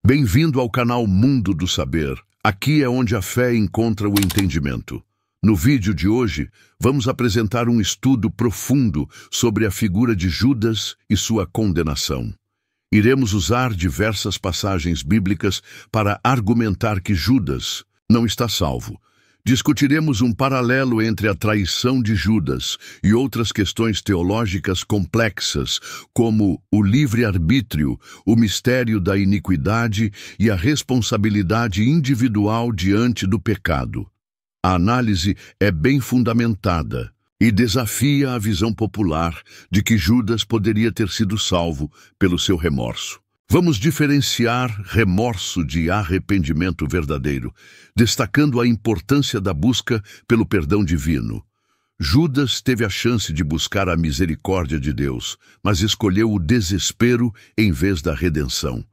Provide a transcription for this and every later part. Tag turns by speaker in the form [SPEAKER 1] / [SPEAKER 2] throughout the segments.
[SPEAKER 1] Bem-vindo ao canal Mundo do Saber. Aqui é onde a fé encontra o entendimento. No vídeo de hoje, vamos apresentar um estudo profundo sobre a figura de Judas e sua condenação. Iremos usar diversas passagens bíblicas para argumentar que Judas não está salvo. Discutiremos um paralelo entre a traição de Judas e outras questões teológicas complexas, como o livre-arbítrio, o mistério da iniquidade e a responsabilidade individual diante do pecado. A análise é bem fundamentada e desafia a visão popular de que Judas poderia ter sido salvo pelo seu remorso. Vamos diferenciar remorso de arrependimento verdadeiro, destacando a importância da busca pelo perdão divino. Judas teve a chance de buscar a misericórdia de Deus, mas escolheu o desespero em vez da redenção.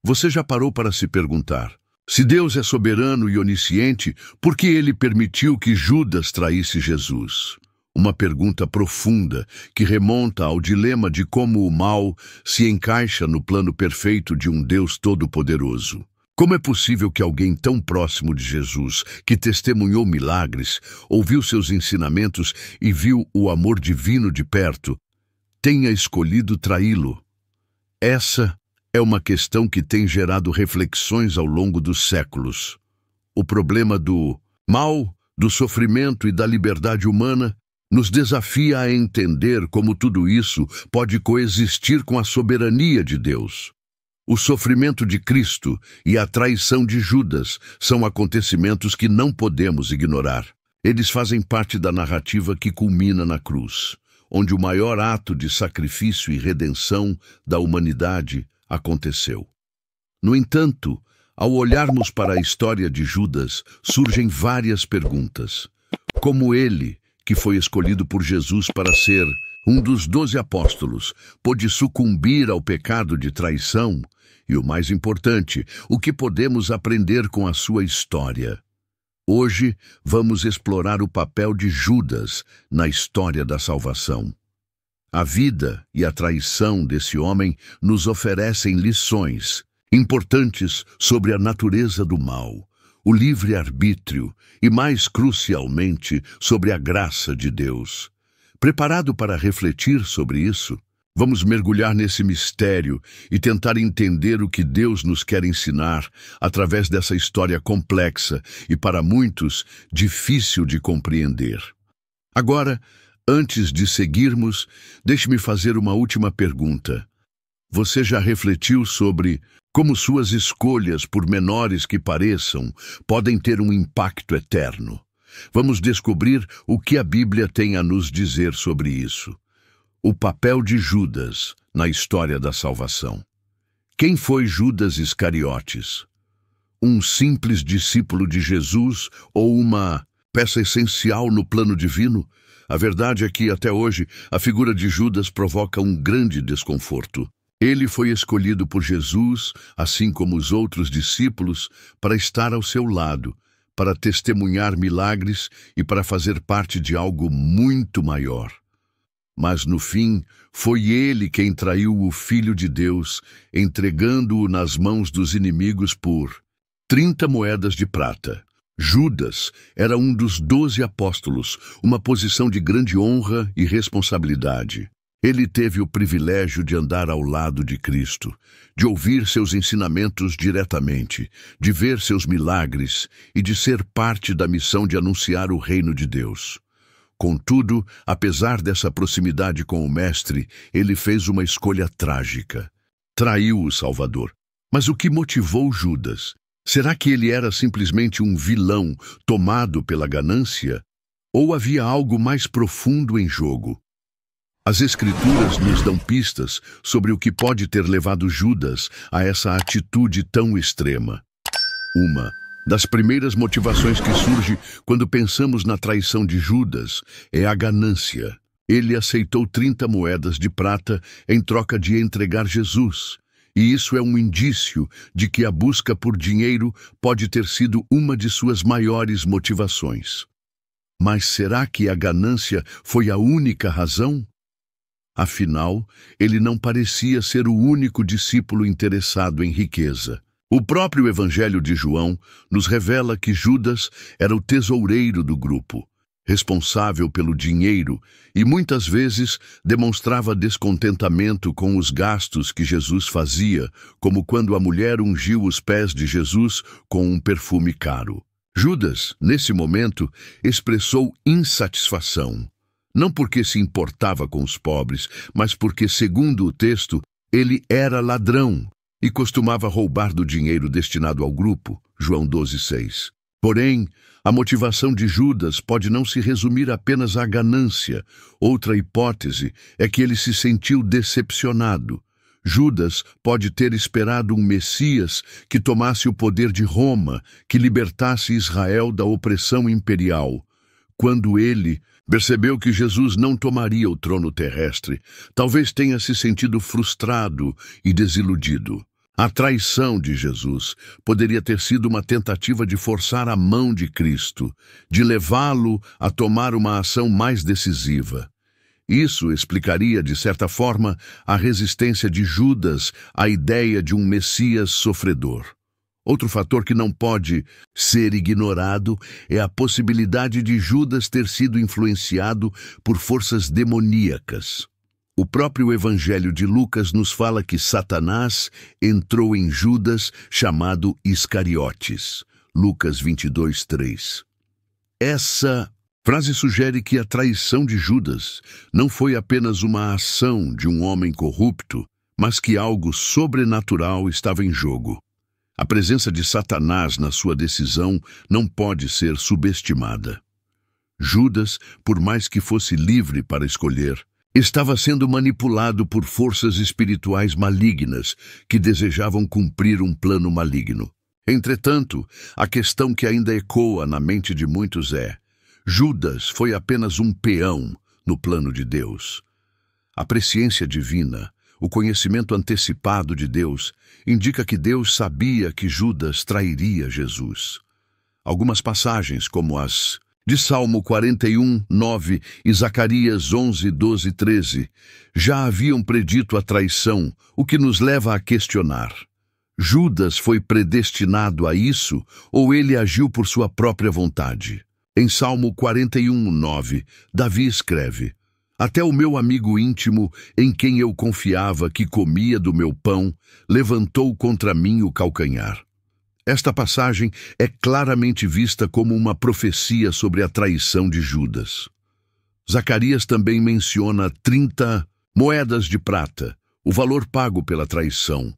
[SPEAKER 1] Você já parou para se perguntar: se Deus é soberano e onisciente, por que ele permitiu que Judas traísse Jesus? Uma pergunta profunda que remonta ao dilema de como o mal se encaixa no plano perfeito de um Deus todo-poderoso. Como é possível que alguém tão próximo de Jesus, que testemunhou milagres, ouviu seus ensinamentos e viu o amor divino de perto, tenha escolhido traí-lo? Essa é uma questão que tem gerado reflexões ao longo dos séculos. O problema do mal, do sofrimento e da liberdade humana nos desafia a entender como tudo isso pode coexistir com a soberania de Deus. O sofrimento de Cristo e a traição de Judas são acontecimentos que não podemos ignorar. Eles fazem parte da narrativa que culmina na cruz, onde o maior ato de sacrifício e redenção da humanidade aconteceu. No entanto, ao olharmos para a história de Judas, surgem várias perguntas. Como ele, que foi escolhido por Jesus para ser um dos 12 apóstolos, pôde sucumbir ao pecado de traição? E o mais importante, o que podemos aprender com a sua história? Hoje, vamos explorar o papel de Judas na história da salvação. A vida e a traição desse homem nos oferecem lições importantes sobre a natureza do mal, o livre-arbítrio e, mais crucialmente, sobre a graça de Deus. Preparado para refletir sobre isso, vamos mergulhar nesse mistério e tentar entender o que Deus nos quer ensinar através dessa história complexa e, para muitos, difícil de compreender. Agora, antes de seguirmos, deixe-me fazer uma última pergunta. Você já refletiu sobre como suas escolhas, por menores que pareçam, podem ter um impacto eterno? Vamos descobrir o que a Bíblia tem a nos dizer sobre isso. O papel de Judas na história da salvação. Quem foi Judas Iscariotes? Um simples discípulo de Jesus ou uma peça essencial no plano divino? A verdade é que, até hoje, a figura de Judas provoca um grande desconforto. Ele foi escolhido por Jesus, assim como os outros discípulos, para estar ao seu lado, para testemunhar milagres e para fazer parte de algo muito maior. Mas, no fim, foi ele quem traiu o Filho de Deus, entregando-o nas mãos dos inimigos por 30 moedas de prata. Judas era um dos 12 apóstolos, uma posição de grande honra e responsabilidade. Ele teve o privilégio de andar ao lado de Cristo, de ouvir seus ensinamentos diretamente, de ver seus milagres e de ser parte da missão de anunciar o reino de Deus. Contudo, apesar dessa proximidade com o Mestre, ele fez uma escolha trágica. Traiu o Salvador. Mas o que motivou Judas? Será que ele era simplesmente um vilão tomado pela ganância? Ou havia algo mais profundo em jogo? As Escrituras nos dão pistas sobre o que pode ter levado Judas a essa atitude tão extrema. Uma das primeiras motivações que surge quando pensamos na traição de Judas é a ganância. Ele aceitou 30 moedas de prata em troca de entregar Jesus. E isso é um indício de que a busca por dinheiro pode ter sido uma de suas maiores motivações. Mas será que a ganância foi a única razão? Afinal, ele não parecia ser o único discípulo interessado em riqueza. O próprio Evangelho de João nos revela que Judas era o tesoureiro do grupo, responsável pelo dinheiro e muitas vezes demonstrava descontentamento com os gastos que Jesus fazia, como quando a mulher ungiu os pés de Jesus com um perfume caro. Judas, nesse momento, expressou insatisfação, não porque se importava com os pobres, mas porque, segundo o texto, ele era ladrão e costumava roubar do dinheiro destinado ao grupo, João 12:6. Porém, a motivação de Judas pode não se resumir apenas à ganância. Outra hipótese é que ele se sentiu decepcionado. Judas pode ter esperado um Messias que tomasse o poder de Roma, que libertasse Israel da opressão imperial. Quando ele percebeu que Jesus não tomaria o trono terrestre, talvez tenha se sentido frustrado e desiludido. A traição de Jesus poderia ter sido uma tentativa de forçar a mão de Cristo, de levá-lo a tomar uma ação mais decisiva. Isso explicaria, de certa forma, a resistência de Judas à ideia de um Messias sofredor. Outro fator que não pode ser ignorado é a possibilidade de Judas ter sido influenciado por forças demoníacas. O próprio Evangelho de Lucas nos fala que Satanás entrou em Judas, chamado Iscariotes. Lucas 22:3. Essa frase sugere que a traição de Judas não foi apenas uma ação de um homem corrupto, mas que algo sobrenatural estava em jogo. A presença de Satanás na sua decisão não pode ser subestimada. Judas, por mais que fosse livre para escolher, estava sendo manipulado por forças espirituais malignas que desejavam cumprir um plano maligno. Entretanto, a questão que ainda ecoa na mente de muitos é: Judas foi apenas um peão no plano de Deus. A presciência divina, o conhecimento antecipado de Deus, indica que Deus sabia que Judas trairia Jesus. Algumas passagens, como as de Salmo 41:9 e Zacarias 11:12-13, já haviam predito a traição, o que nos leva a questionar: Judas foi predestinado a isso ou ele agiu por sua própria vontade? Em Salmo 41:9, Davi escreve: Até o meu amigo íntimo, em quem eu confiava que comia do meu pão, levantou contra mim o calcanhar. Esta passagem é claramente vista como uma profecia sobre a traição de Judas. Zacarias também menciona 30 moedas de prata, o valor pago pela traição.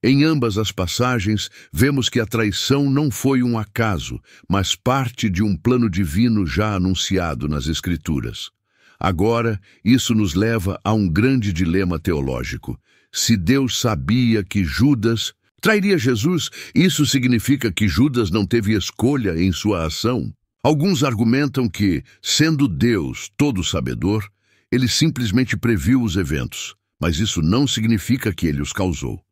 [SPEAKER 1] Em ambas as passagens, vemos que a traição não foi um acaso, mas parte de um plano divino já anunciado nas Escrituras. Agora, isso nos leva a um grande dilema teológico. Se Deus sabia que Judas trairia Jesus, isso significa que Judas não teve escolha em sua ação? Alguns argumentam que, sendo Deus todo sabedor, ele simplesmente previu os eventos, mas isso não significa que ele os causou.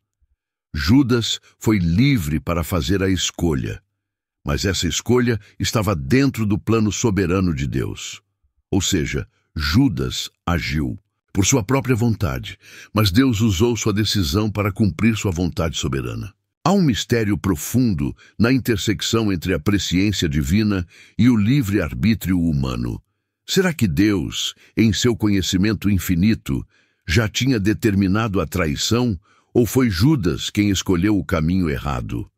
[SPEAKER 1] Judas foi livre para fazer a escolha, mas essa escolha estava dentro do plano soberano de Deus. Ou seja, Judas agiu por sua própria vontade, mas Deus usou sua decisão para cumprir sua vontade soberana. Há um mistério profundo na intersecção entre a presciência divina e o livre-arbítrio humano. Será que Deus, em seu conhecimento infinito, já tinha determinado a traição, ou foi Judas quem escolheu o caminho errado?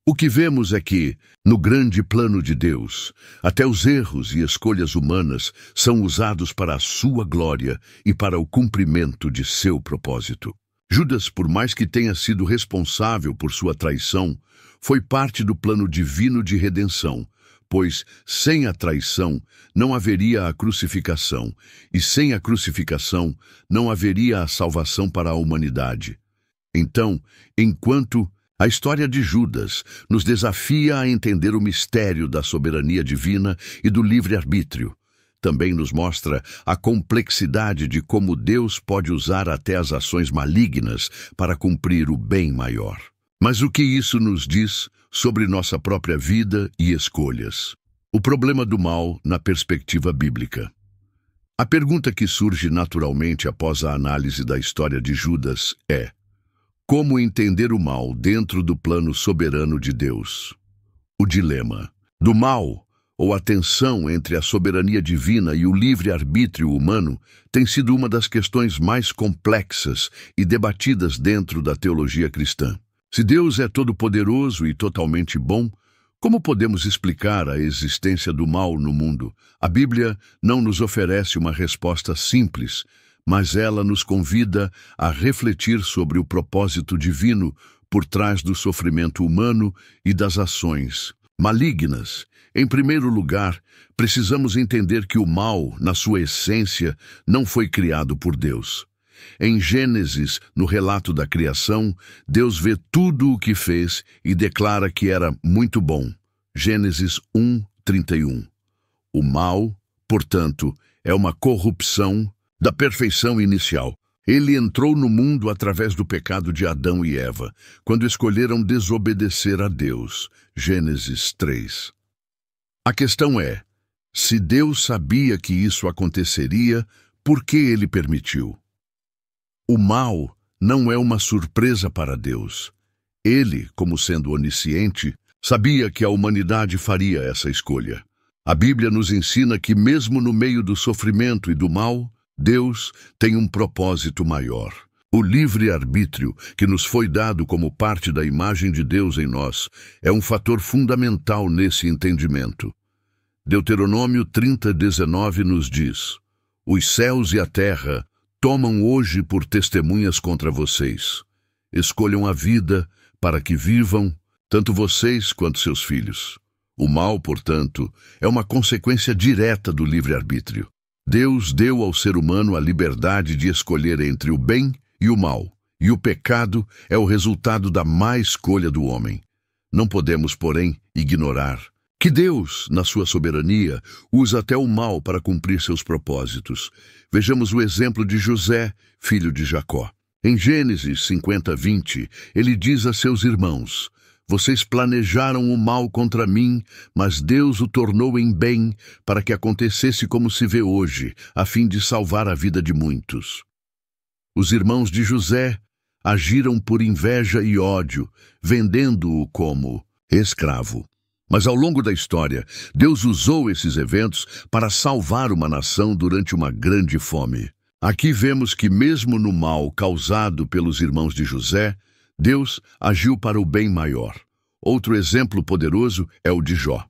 [SPEAKER 1] O que vemos é que, no grande plano de Deus, até os erros e escolhas humanas são usados para a sua glória e para o cumprimento de seu propósito. Judas, por mais que tenha sido responsável por sua traição, foi parte do plano divino de redenção, pois, sem a traição, não haveria a crucificação, e sem a crucificação, não haveria a salvação para a humanidade. Então, enquanto a história de Judas nos desafia a entender o mistério da soberania divina e do livre-arbítrio, também nos mostra a complexidade de como Deus pode usar até as ações malignas para cumprir o bem maior. Mas o que isso nos diz sobre nossa própria vida e escolhas? O problema do mal na perspectiva bíblica. A pergunta que surge naturalmente após a análise da história de Judas é: Como entender o mal dentro do plano soberano de Deus? O dilema do mal, ou a tensão entre a soberania divina e o livre-arbítrio humano, tem sido uma das questões mais complexas e debatidas dentro da teologia cristã. Se Deus é todo-poderoso e totalmente bom, como podemos explicar a existência do mal no mundo? A Bíblia não nos oferece uma resposta simples, mas ela nos convida a refletir sobre o propósito divino por trás do sofrimento humano e das ações malignas. Em primeiro lugar, precisamos entender que o mal, na sua essência, não foi criado por Deus. Em Gênesis, no relato da criação, Deus vê tudo o que fez e declara que era muito bom. Gênesis 1:31. O mal, portanto, é uma corrupção da perfeição inicial. Ele entrou no mundo através do pecado de Adão e Eva, quando escolheram desobedecer a Deus. Gênesis 3. A questão é, se Deus sabia que isso aconteceria, por que ele permitiu? O mal não é uma surpresa para Deus. Ele, como sendo onisciente, sabia que a humanidade faria essa escolha. A Bíblia nos ensina que mesmo no meio do sofrimento e do mal, Deus tem um propósito maior. O livre-arbítrio, que nos foi dado como parte da imagem de Deus em nós, é um fator fundamental nesse entendimento. Deuteronômio 30:19 nos diz: Os céus e a terra tomam hoje por testemunhas contra vocês. Escolham a vida para que vivam, tanto vocês quanto seus filhos. O mal, portanto, é uma consequência direta do livre-arbítrio. Deus deu ao ser humano a liberdade de escolher entre o bem e o mal, e o pecado é o resultado da má escolha do homem. Não podemos, porém, ignorar que Deus, na sua soberania, usa até o mal para cumprir seus propósitos. Vejamos o exemplo de José, filho de Jacó. Em Gênesis 50:20, ele diz a seus irmãos: Vocês planejaram o mal contra mim, mas Deus o tornou em bem para que acontecesse como se vê hoje, a fim de salvar a vida de muitos. Os irmãos de José agiram por inveja e ódio, vendendo-o como escravo. Mas ao longo da história, Deus usou esses eventos para salvar uma nação durante uma grande fome. Aqui vemos que mesmo no mal causado pelos irmãos de José, Deus agiu para o bem maior. Outro exemplo poderoso é o de Jó.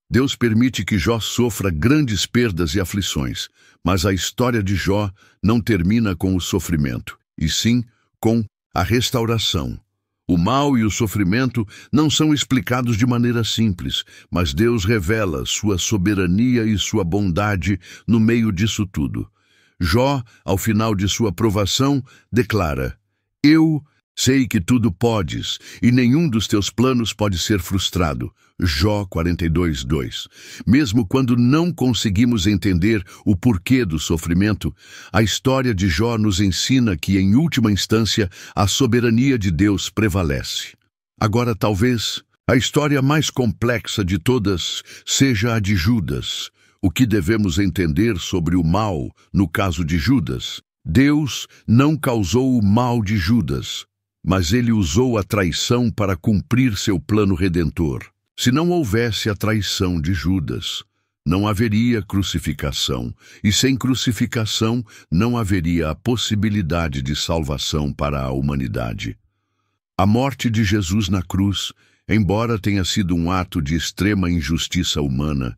[SPEAKER 1] Deus permite que Jó sofra grandes perdas e aflições, mas a história de Jó não termina com o sofrimento, e sim com a restauração. O mal e o sofrimento não são explicados de maneira simples, mas Deus revela sua soberania e sua bondade no meio disso tudo. Jó, ao final de sua provação, declara: Eu sei que tudo podes, e nenhum dos teus planos pode ser frustrado. Jó 42:2. Mesmo quando não conseguimos entender o porquê do sofrimento, a história de Jó nos ensina que, em última instância, a soberania de Deus prevalece. Agora, talvez, a história mais complexa de todas seja a de Judas. O que devemos entender sobre o mal no caso de Judas? Deus não causou o mal de Judas, mas ele usou a traição para cumprir seu plano redentor. Se não houvesse a traição de Judas, não haveria crucificação, e sem crucificação não haveria a possibilidade de salvação para a humanidade. A morte de Jesus na cruz, embora tenha sido um ato de extrema injustiça humana,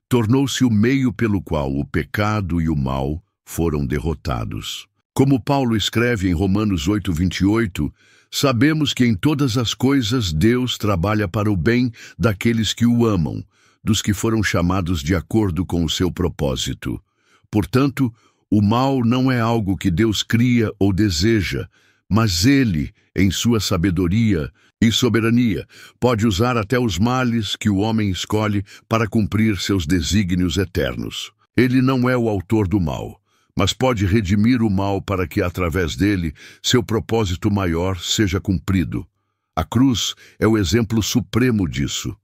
[SPEAKER 1] tornou-se o meio pelo qual o pecado e o mal foram derrotados. Como Paulo escreve em Romanos 8:28, sabemos que em todas as coisas Deus trabalha para o bem daqueles que o amam, dos que foram chamados de acordo com o seu propósito. Portanto, o mal não é algo que Deus cria ou deseja, mas Ele, em sua sabedoria e soberania, pode usar até os males que o homem escolhe para cumprir seus desígnios eternos. Ele não é o autor do mal, mas pode redimir o mal para que, através dele, seu propósito maior seja cumprido. A cruz é o exemplo supremo disso.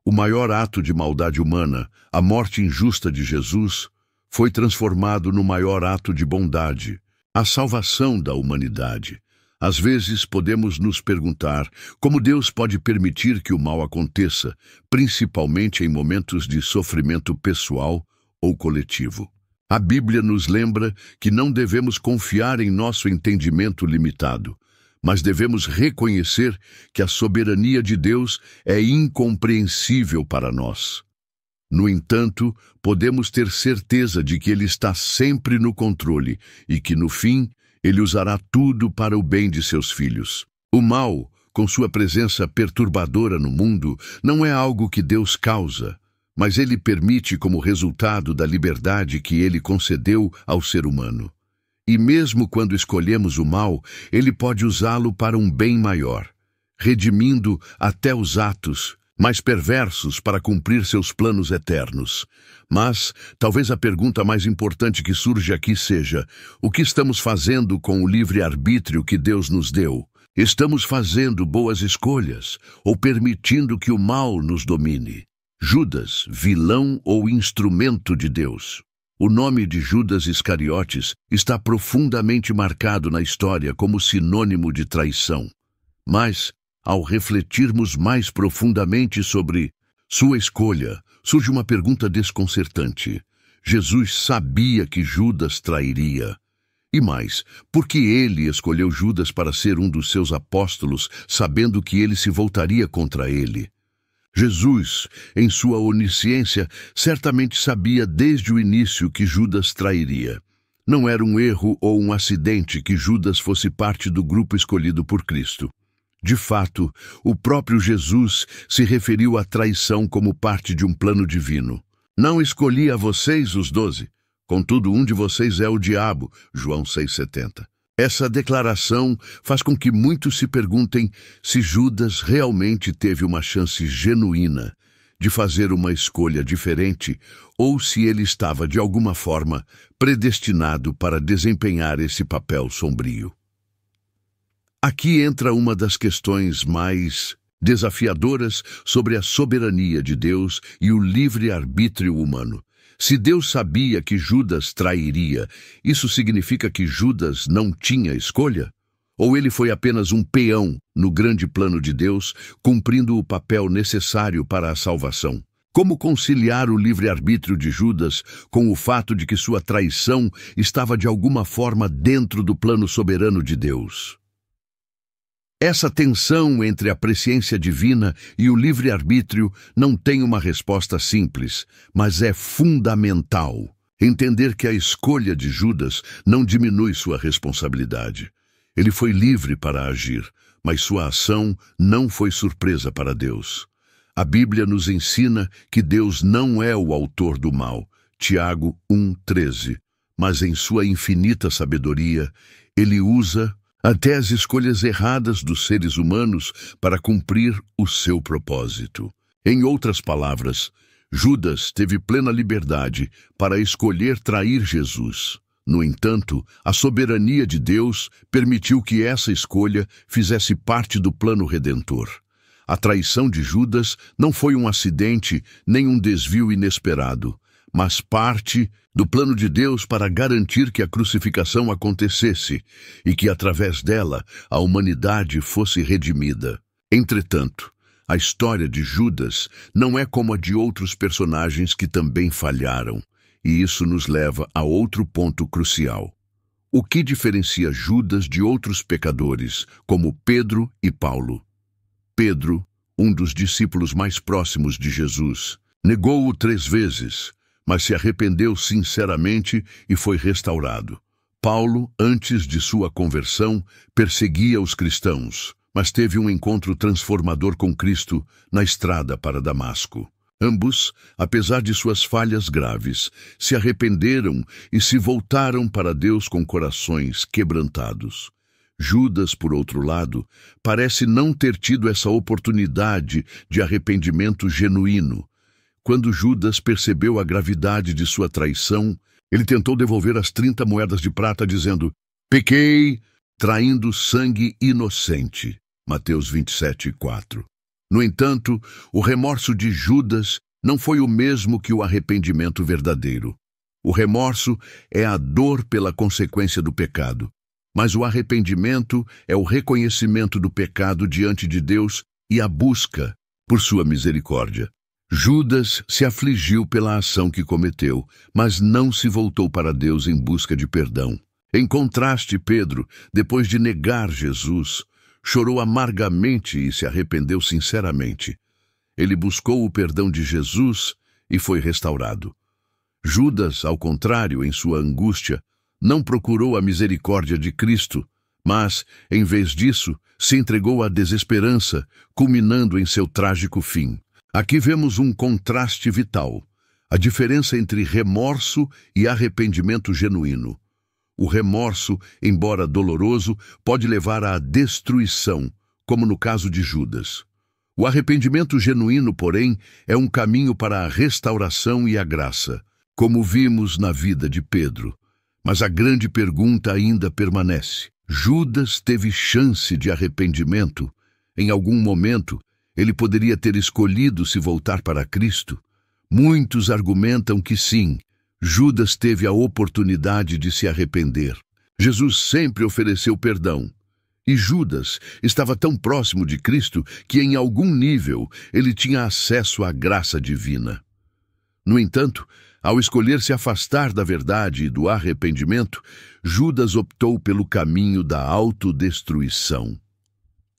[SPEAKER 1] O maior ato de maldade humana, a morte injusta de Jesus, foi transformado no maior ato de bondade, a salvação da humanidade. Às vezes podemos nos perguntar como Deus pode permitir que o mal aconteça, principalmente em momentos de sofrimento pessoal ou coletivo. A Bíblia nos lembra que não devemos confiar em nosso entendimento limitado, mas devemos reconhecer que a soberania de Deus é incompreensível para nós. No entanto, podemos ter certeza de que Ele está sempre no controle e que, no fim, Ele usará tudo para o bem de seus filhos. O mal, com sua presença perturbadora no mundo, não é algo que Deus causa, mas Ele permite como resultado da liberdade que Ele concedeu ao ser humano. E mesmo quando escolhemos o mal, Ele pode usá-lo para um bem maior, redimindo até os atos mais perversos para cumprir seus planos eternos. Mas talvez a pergunta mais importante que surge aqui seja: o que estamos fazendo com o livre-arbítrio que Deus nos deu? Estamos fazendo boas escolhas ou permitindo que o mal nos domine? Judas, vilão ou instrumento de Deus? O nome de Judas Iscariotes está profundamente marcado na história como sinônimo de traição. Mas, ao refletirmos mais profundamente sobre sua escolha, surge uma pergunta desconcertante. Jesus sabia que Judas trairia. E mais, por que ele escolheu Judas para ser um dos seus apóstolos, sabendo que ele se voltaria contra ele? Jesus, em sua onisciência, certamente sabia desde o início que Judas trairia. Não era um erro ou um acidente que Judas fosse parte do grupo escolhido por Cristo. De fato, o próprio Jesus se referiu à traição como parte de um plano divino. Não escolhi a vocês, os 12, contudo um de vocês é o diabo, João 6,70. Essa declaração faz com que muitos se perguntem se Judas realmente teve uma chance genuína de fazer uma escolha diferente ou se ele estava, de alguma forma, predestinado para desempenhar esse papel sombrio. Aqui entra uma das questões mais desafiadoras sobre a soberania de Deus e o livre-arbítrio humano. Se Deus sabia que Judas trairia, isso significa que Judas não tinha escolha? Ou ele foi apenas um peão no grande plano de Deus, cumprindo o papel necessário para a salvação? Como conciliar o livre-arbítrio de Judas com o fato de que sua traição estava de alguma forma dentro do plano soberano de Deus? Essa tensão entre a presciência divina e o livre-arbítrio não tem uma resposta simples, mas é fundamental. Entender que a escolha de Judas não diminui sua responsabilidade. Ele foi livre para agir, mas sua ação não foi surpresa para Deus. A Bíblia nos ensina que Deus não é o autor do mal, Tiago 1,13, mas em sua infinita sabedoria, Ele usa até as escolhas erradas dos seres humanos para cumprir o seu propósito. Em outras palavras, Judas teve plena liberdade para escolher trair Jesus. No entanto, a soberania de Deus permitiu que essa escolha fizesse parte do plano redentor. A traição de Judas não foi um acidente nem um desvio inesperado, mas parte do plano de Deus para garantir que a crucificação acontecesse e que, através dela, a humanidade fosse redimida. Entretanto, a história de Judas não é como a de outros personagens que também falharam, e isso nos leva a outro ponto crucial. O que diferencia Judas de outros pecadores, como Pedro e Paulo? Pedro, um dos discípulos mais próximos de Jesus, negou-o 3 vezes, mas se arrependeu sinceramente e foi restaurado. Paulo, antes de sua conversão, perseguia os cristãos, mas teve um encontro transformador com Cristo na estrada para Damasco. Ambos, apesar de suas falhas graves, se arrependeram e se voltaram para Deus com corações quebrantados. Judas, por outro lado, parece não ter tido essa oportunidade de arrependimento genuíno. Quando Judas percebeu a gravidade de sua traição, ele tentou devolver as 30 moedas de prata, dizendo: "Pequei, traindo sangue inocente." Mateus 27:4. No entanto, o remorso de Judas não foi o mesmo que o arrependimento verdadeiro. O remorso é a dor pela consequência do pecado. Mas o arrependimento é o reconhecimento do pecado diante de Deus e a busca por sua misericórdia. Judas se afligiu pela ação que cometeu, mas não se voltou para Deus em busca de perdão. Em contraste, Pedro, depois de negar Jesus, chorou amargamente e se arrependeu sinceramente. Ele buscou o perdão de Jesus e foi restaurado. Judas, ao contrário, em sua angústia, não procurou a misericórdia de Cristo, mas, em vez disso, se entregou à desesperança, culminando em seu trágico fim. Aqui vemos um contraste vital, a diferença entre remorso e arrependimento genuíno. O remorso, embora doloroso, pode levar à destruição, como no caso de Judas. O arrependimento genuíno, porém, é um caminho para a restauração e a graça, como vimos na vida de Pedro. Mas a grande pergunta ainda permanece. Judas teve chance de arrependimento? Em algum momento, ele poderia ter escolhido se voltar para Cristo? Muitos argumentam que sim, Judas teve a oportunidade de se arrepender. Jesus sempre ofereceu perdão. E Judas estava tão próximo de Cristo que, em algum nível, ele tinha acesso à graça divina. No entanto, ao escolher se afastar da verdade e do arrependimento, Judas optou pelo caminho da autodestruição.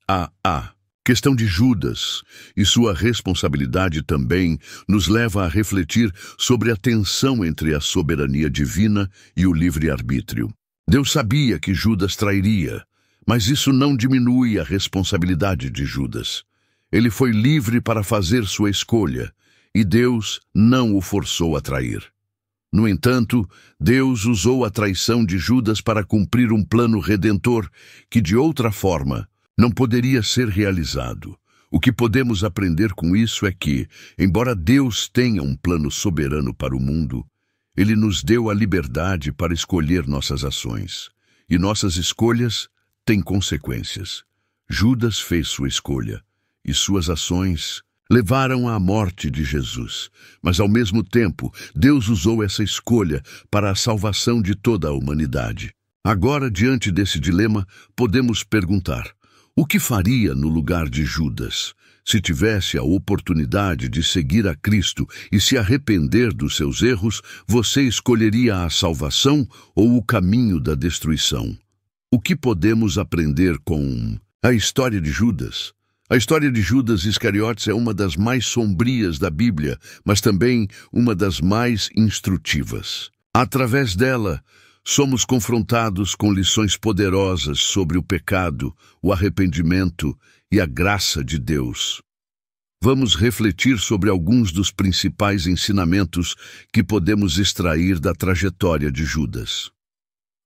[SPEAKER 1] A questão de Judas e sua responsabilidade também nos leva a refletir sobre a tensão entre a soberania divina e o livre-arbítrio. Deus sabia que Judas trairia, mas isso não diminui a responsabilidade de Judas. Ele foi livre para fazer sua escolha, e Deus não o forçou a trair. No entanto, Deus usou a traição de Judas para cumprir um plano redentor que, de outra forma, não poderia ser realizado. O que podemos aprender com isso é que, embora Deus tenha um plano soberano para o mundo, Ele nos deu a liberdade para escolher nossas ações. E nossas escolhas têm consequências. Judas fez sua escolha, e suas ações levaram à morte de Jesus. Mas, ao mesmo tempo, Deus usou essa escolha para a salvação de toda a humanidade. Agora, diante desse dilema, podemos perguntar: o que faria no lugar de Judas? Se tivesse a oportunidade de seguir a Cristo e se arrepender dos seus erros, você escolheria a salvação ou o caminho da destruição? O que podemos aprender com a história de Judas? A história de Judas Iscariotes é uma das mais sombrias da Bíblia, mas também uma das mais instrutivas. Através dela, somos confrontados com lições poderosas sobre o pecado, o arrependimento e a graça de Deus. Vamos refletir sobre alguns dos principais ensinamentos que podemos extrair da trajetória de Judas.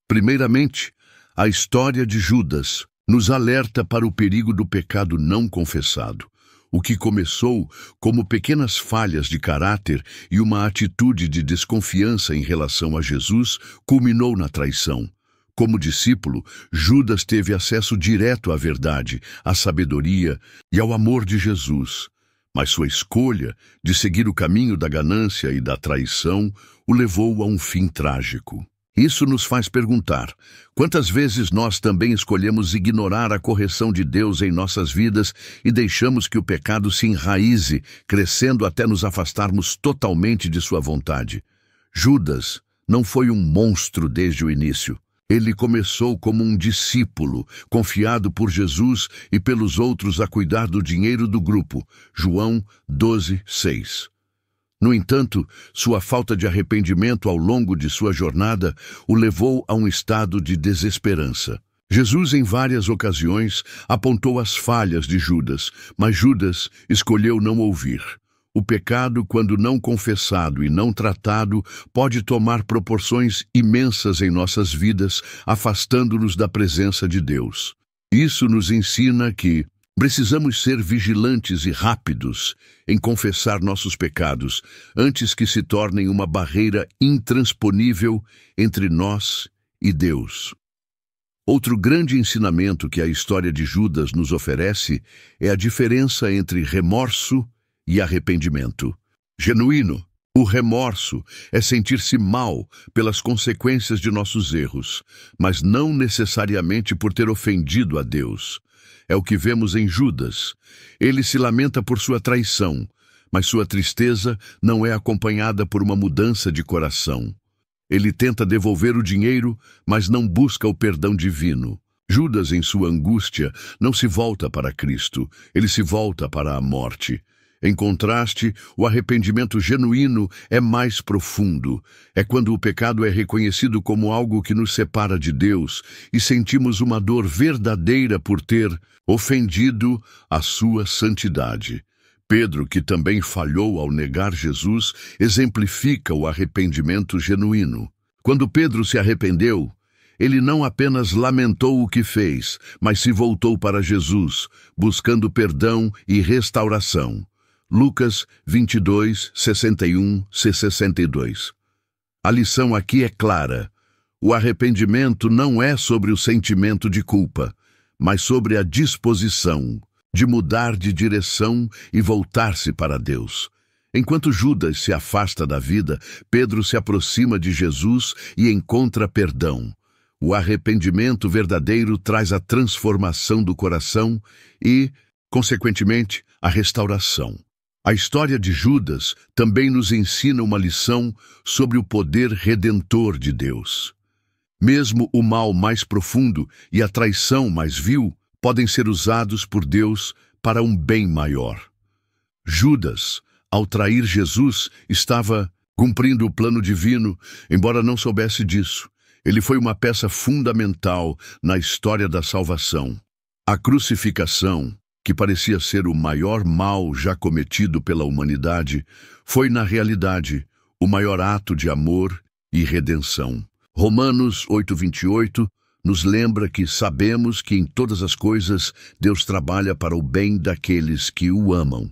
[SPEAKER 1] Primeiramente, a história de Judas nos alerta para o perigo do pecado não confessado. O que começou como pequenas falhas de caráter e uma atitude de desconfiança em relação a Jesus, culminou na traição. Como discípulo, Judas teve acesso direto à verdade, à sabedoria e ao amor de Jesus. Mas sua escolha de seguir o caminho da ganância e da traição o levou a um fim trágico. Isso nos faz perguntar: quantas vezes nós também escolhemos ignorar a correção de Deus em nossas vidas e deixamos que o pecado se enraize, crescendo até nos afastarmos totalmente de sua vontade? Judas não foi um monstro desde o início. Ele começou como um discípulo, confiado por Jesus e pelos outros a cuidar do dinheiro do grupo. João 12:6. No entanto, sua falta de arrependimento ao longo de sua jornada o levou a um estado de desesperança. Jesus, em várias ocasiões, apontou as falhas de Judas, mas Judas escolheu não ouvir. O pecado, quando não confessado e não tratado, pode tomar proporções imensas em nossas vidas, afastando-nos da presença de Deus. Isso nos ensina que precisamos ser vigilantes e rápidos em confessar nossos pecados, antes que se tornem uma barreira intransponível entre nós e Deus. Outro grande ensinamento que a história de Judas nos oferece é a diferença entre remorso e arrependimento genuíno. O remorso é sentir-se mal pelas consequências de nossos erros, mas não necessariamente por ter ofendido a Deus. É o que vemos em Judas. Ele se lamenta por sua traição, mas sua tristeza não é acompanhada por uma mudança de coração. Ele tenta devolver o dinheiro, mas não busca o perdão divino. Judas, em sua angústia, não se volta para Cristo, ele se volta para a morte. Em contraste, o arrependimento genuíno é mais profundo. É quando o pecado é reconhecido como algo que nos separa de Deus e sentimos uma dor verdadeira por ter ofendido a sua santidade. Pedro, que também falhou ao negar Jesus, exemplifica o arrependimento genuíno. Quando Pedro se arrependeu, ele não apenas lamentou o que fez, mas se voltou para Jesus, buscando perdão e restauração. Lucas 22, 61-62. A lição aqui é clara. O arrependimento não é sobre o sentimento de culpa, mas sobre a disposição de mudar de direção e voltar-se para Deus. Enquanto Judas se afasta da vida, Pedro se aproxima de Jesus e encontra perdão. O arrependimento verdadeiro traz a transformação do coração e, consequentemente, a restauração. A história de Judas também nos ensina uma lição sobre o poder redentor de Deus. Mesmo o mal mais profundo e a traição mais vil podem ser usados por Deus para um bem maior. Judas, ao trair Jesus, estava cumprindo o plano divino, embora não soubesse disso. Ele foi uma peça fundamental na história da salvação. A crucificação, que parecia ser o maior mal já cometido pela humanidade, foi, na realidade, o maior ato de amor e redenção. Romanos 8:28 nos lembra que sabemos que em todas as coisas Deus trabalha para o bem daqueles que o amam.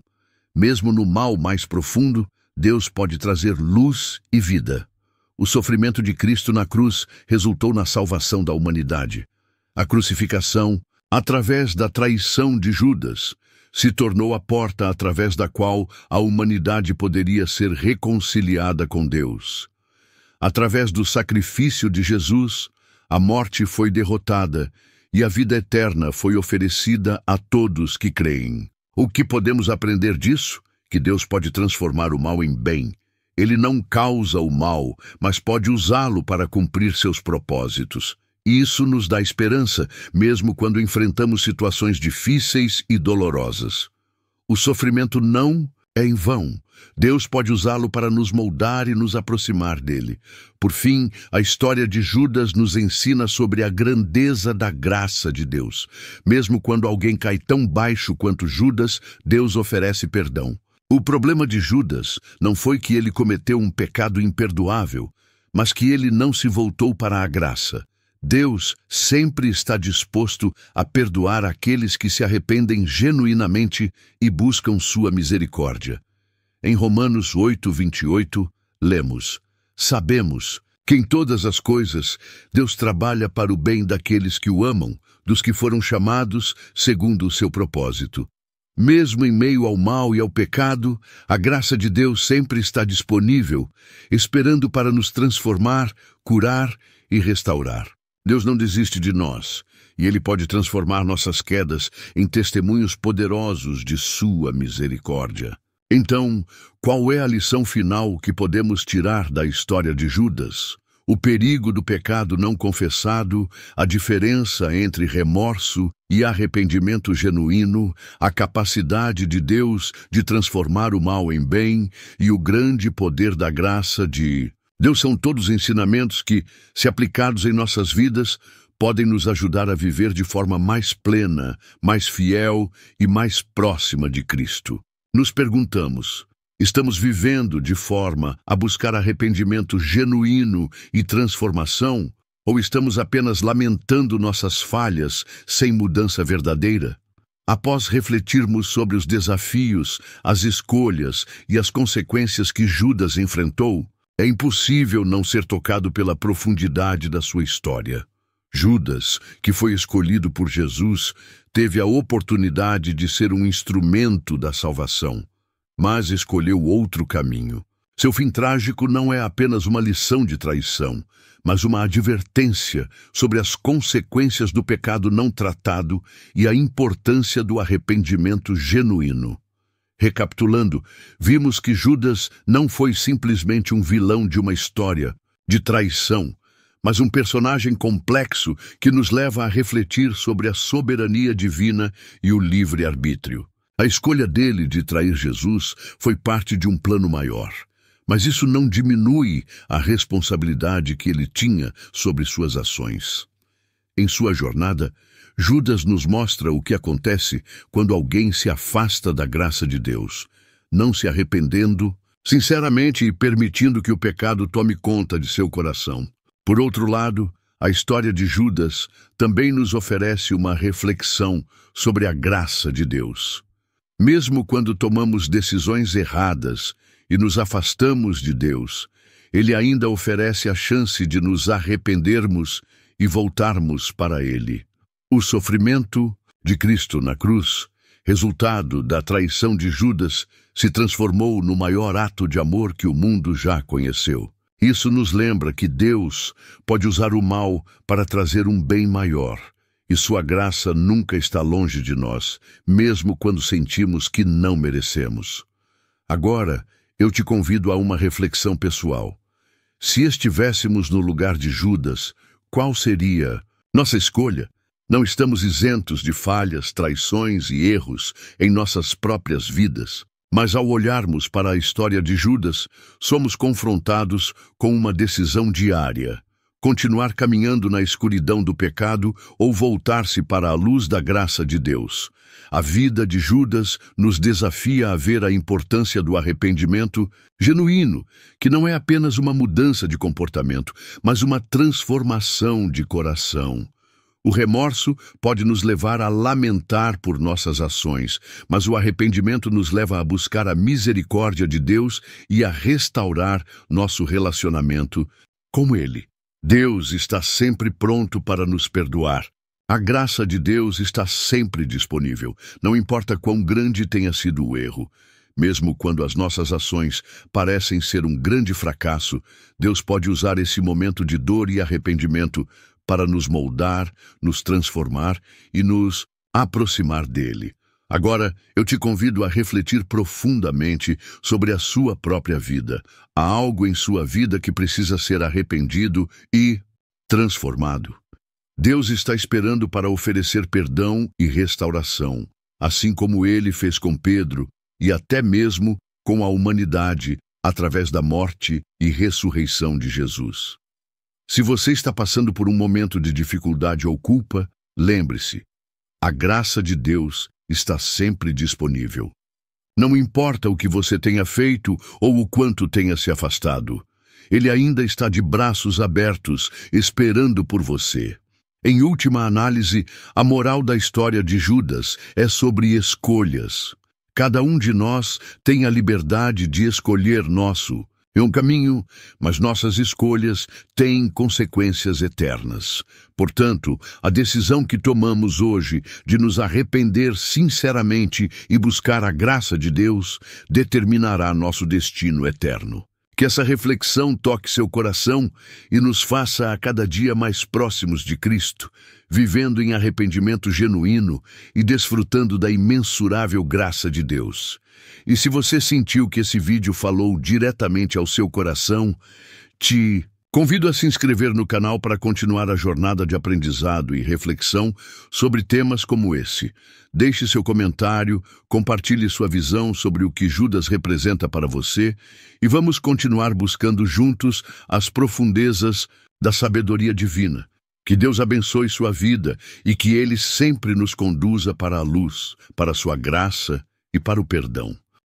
[SPEAKER 1] Mesmo no mal mais profundo, Deus pode trazer luz e vida. O sofrimento de Cristo na cruz resultou na salvação da humanidade. A crucificação, através da traição de Judas, se tornou a porta através da qual a humanidade poderia ser reconciliada com Deus. Através do sacrifício de Jesus, a morte foi derrotada e a vida eterna foi oferecida a todos que creem. O que podemos aprender disso? Que Deus pode transformar o mal em bem. Ele não causa o mal, mas pode usá-lo para cumprir seus propósitos. Isso nos dá esperança, mesmo quando enfrentamos situações difíceis e dolorosas. O sofrimento não é em vão. Deus pode usá-lo para nos moldar e nos aproximar dele. Por fim, a história de Judas nos ensina sobre a grandeza da graça de Deus. Mesmo quando alguém cai tão baixo quanto Judas, Deus oferece perdão. O problema de Judas não foi que ele cometeu um pecado imperdoável, mas que ele não se voltou para a graça. Deus sempre está disposto a perdoar aqueles que se arrependem genuinamente e buscam sua misericórdia. Em Romanos 8:28, lemos: Sabemos que em todas as coisas Deus trabalha para o bem daqueles que o amam, dos que foram chamados segundo o seu propósito. Mesmo em meio ao mal e ao pecado, a graça de Deus sempre está disponível, esperando para nos transformar, curar e restaurar. Deus não desiste de nós, e Ele pode transformar nossas quedas em testemunhos poderosos de sua misericórdia. Então, qual é a lição final que podemos tirar da história de Judas? O perigo do pecado não confessado, a diferença entre remorso e arrependimento genuíno, a capacidade de Deus de transformar o mal em bem e o grande poder da graça de Deus são todos ensinamentos que, se aplicados em nossas vidas, podem nos ajudar a viver de forma mais plena, mais fiel e mais próxima de Cristo. Nos perguntamos: estamos vivendo de forma a buscar arrependimento genuíno e transformação? Ou estamos apenas lamentando nossas falhas sem mudança verdadeira? Após refletirmos sobre os desafios, as escolhas e as consequências que Judas enfrentou, é impossível não ser tocado pela profundidade da sua história. Judas, que foi escolhido por Jesus, teve a oportunidade de ser um instrumento da salvação, mas escolheu outro caminho. Seu fim trágico não é apenas uma lição de traição, mas uma advertência sobre as consequências do pecado não tratado e a importância do arrependimento genuíno. Recapitulando, vimos que Judas não foi simplesmente um vilão de uma história de traição, mas um personagem complexo que nos leva a refletir sobre a soberania divina e o livre-arbítrio. A escolha dele de trair Jesus foi parte de um plano maior, mas isso não diminui a responsabilidade que ele tinha sobre suas ações. Em sua jornada, Judas nos mostra o que acontece quando alguém se afasta da graça de Deus, não se arrependendo sinceramente e permitindo que o pecado tome conta de seu coração. Por outro lado, a história de Judas também nos oferece uma reflexão sobre a graça de Deus. Mesmo quando tomamos decisões erradas e nos afastamos de Deus, Ele ainda oferece a chance de nos arrependermos e voltarmos para Ele. O sofrimento de Cristo na cruz, resultado da traição de Judas, se transformou no maior ato de amor que o mundo já conheceu. Isso nos lembra que Deus pode usar o mal para trazer um bem maior, e sua graça nunca está longe de nós, mesmo quando sentimos que não merecemos. Agora, eu te convido a uma reflexão pessoal. Se estivéssemos no lugar de Judas, qual seria nossa escolha? Não estamos isentos de falhas, traições e erros em nossas próprias vidas. Mas ao olharmos para a história de Judas, somos confrontados com uma decisão diária: continuar caminhando na escuridão do pecado ou voltar-se para a luz da graça de Deus. A vida de Judas nos desafia a ver a importância do arrependimento genuíno, que não é apenas uma mudança de comportamento, mas uma transformação de coração. O remorso pode nos levar a lamentar por nossas ações, mas o arrependimento nos leva a buscar a misericórdia de Deus e a restaurar nosso relacionamento com Ele. Deus está sempre pronto para nos perdoar. A graça de Deus está sempre disponível, não importa quão grande tenha sido o erro. Mesmo quando as nossas ações parecem ser um grande fracasso, Deus pode usar esse momento de dor e arrependimento para nos moldar, nos transformar e nos aproximar dele. Agora, eu te convido a refletir profundamente sobre a sua própria vida. Há algo em sua vida que precisa ser arrependido e transformado. Deus está esperando para oferecer perdão e restauração, assim como Ele fez com Pedro e até mesmo com a humanidade através da morte e ressurreição de Jesus. Se você está passando por um momento de dificuldade ou culpa, lembre-se, a graça de Deus está sempre disponível. Não importa o que você tenha feito ou o quanto tenha se afastado, Ele ainda está de braços abertos, esperando por você. Em última análise, a moral da história de Judas é sobre escolhas. Cada um de nós tem a liberdade de escolher um caminho, mas nossas escolhas têm consequências eternas. Portanto, a decisão que tomamos hoje de nos arrepender sinceramente e buscar a graça de Deus determinará nosso destino eterno. Que essa reflexão toque seu coração e nos faça a cada dia mais próximos de Cristo, vivendo em arrependimento genuíno e desfrutando da imensurável graça de Deus. E se você sentiu que esse vídeo falou diretamente ao seu coração, te convido a se inscrever no canal para continuar a jornada de aprendizado e reflexão sobre temas como esse. Deixe seu comentário, compartilhe sua visão sobre o que Judas representa para você e vamos continuar buscando juntos as profundezas da sabedoria divina. Que Deus abençoe sua vida e que Ele sempre nos conduza para a luz, para a sua graça e para o perdão.